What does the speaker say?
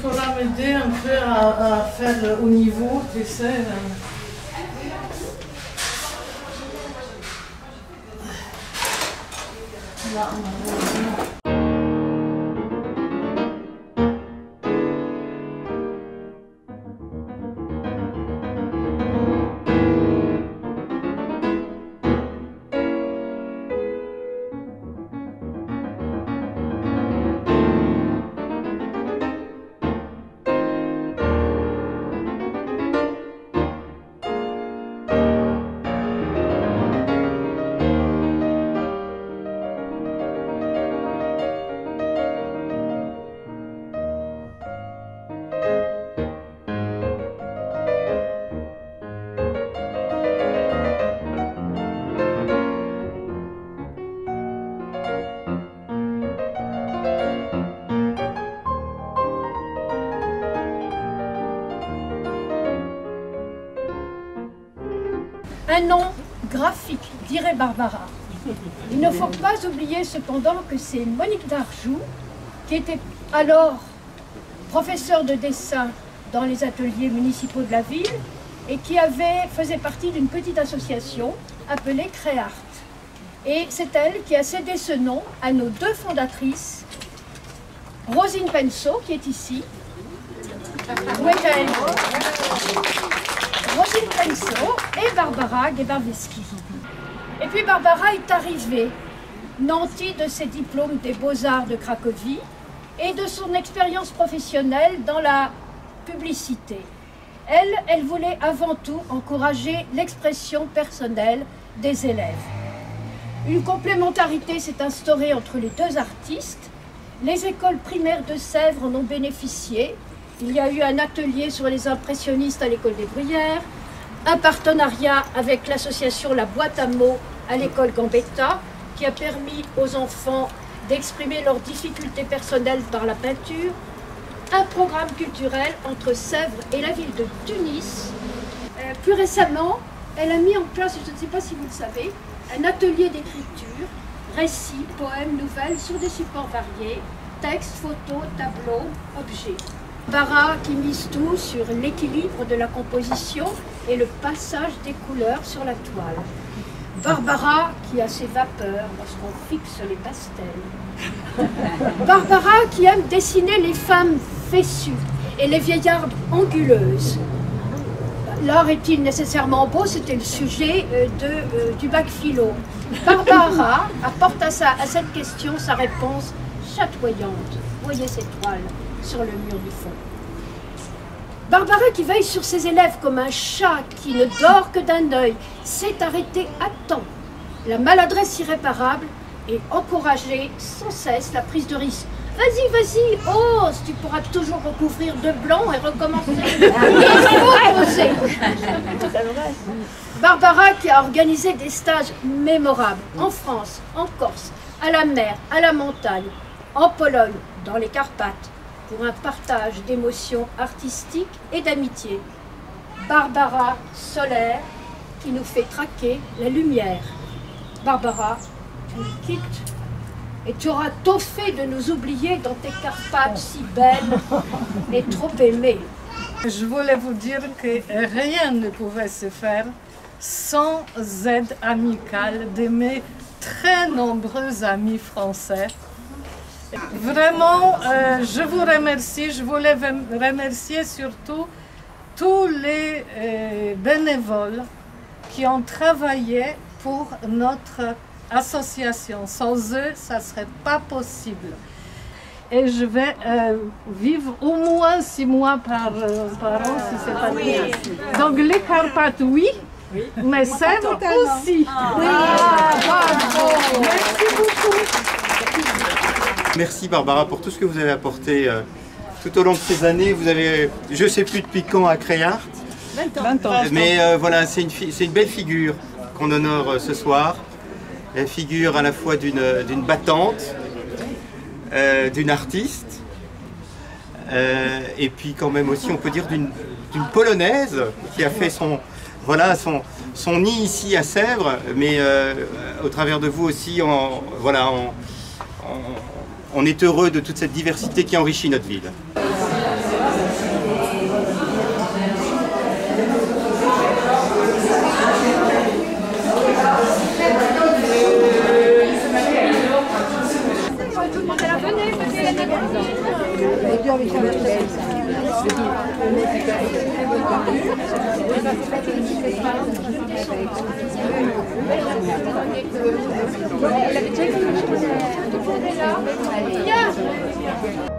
pourras m'aider un peu à faire le haut niveau, tu sais. Là, un nom graphique, dirait Barbara. Il ne faut pas oublier cependant que c'est Monique Darjoux, qui était alors professeure de dessin dans les ateliers municipaux de la ville et qui faisait partie d'une petite association appelée Créart. Et c'est elle qui a cédé ce nom à nos deux fondatrices, Rosine Penso, qui est ici. Où est-elle ? Rosine Penso et Barbara Gebarveski. Et puis Barbara est arrivée, nantie de ses diplômes des Beaux-Arts de Cracovie et de son expérience professionnelle dans la publicité. Elle voulait avant tout encourager l'expression personnelle des élèves. Une complémentarité s'est instaurée entre les deux artistes. Les écoles primaires de Sèvres en ont bénéficié. Il y a eu un atelier sur les impressionnistes à l'école des Bruyères, un partenariat avec l'association La Boîte à mots à l'école Gambetta, qui a permis aux enfants d'exprimer leurs difficultés personnelles par la peinture, un programme culturel entre Sèvres et la ville de Tunis. Plus récemment, elle a mis en place, je ne sais pas si vous le savez, un atelier d'écriture, récits, poèmes, nouvelles sur des supports variés, textes, photos, tableaux, objets. Barbara qui mise tout sur l'équilibre de la composition et le passage des couleurs sur la toile. Barbara qui a ses vapeurs lorsqu'on fixe les pastels. Barbara qui aime dessiner les femmes fessues et les vieillardes anguleuses. L'art est-il nécessairement beau? C'était le sujet du bac philo. Barbara apporte à cette question sa réponse chatoyante. Voyez ces toiles sur le mur du fond. Barbara qui veille sur ses élèves comme un chat qui ne dort que d'un œil, s'est arrêtée à temps. La maladresse irréparable et encourager sans cesse la prise de risque. Vas-y, vas-y, ose, tu pourras toujours recouvrir de blanc et recommencer. Il faut oser. Barbara qui a organisé des stages mémorables en France, en Corse, à la mer, à la montagne, en Pologne, dans les Carpates, pour un partage d'émotions artistiques et d'amitié. Barbara solaire qui nous fait traquer la lumière. Barbara, tu nous quittes et tu auras tôt fait de nous oublier dans tes Carpates si belles et trop aimées. Je voulais vous dire que rien ne pouvait se faire sans aide amicale de mes très nombreux amis français. Vraiment, je vous remercie. Je voulais remercier surtout tous les bénévoles qui ont travaillé pour notre association. Sans eux, ça ne serait pas possible. Et je vais vivre au moins 6 mois par an, si c'est pas possible. Donc les Carpates, oui, mais Sèvres aussi. Oui. Bravo. Merci beaucoup. Merci Barbara pour tout ce que vous avez apporté tout au long de ces années. Vous avez, je ne sais plus depuis quand, à Créart. 20 ans. Mais voilà, c'est une belle figure qu'on honore ce soir. La figure à la fois d'une battante, d'une artiste, et puis quand même aussi, on peut dire, d'une Polonaise qui a fait son nid ici à Sèvres, mais au travers de vous aussi, on est heureux de toute cette diversité qui enrichit notre ville. Elle avait déjà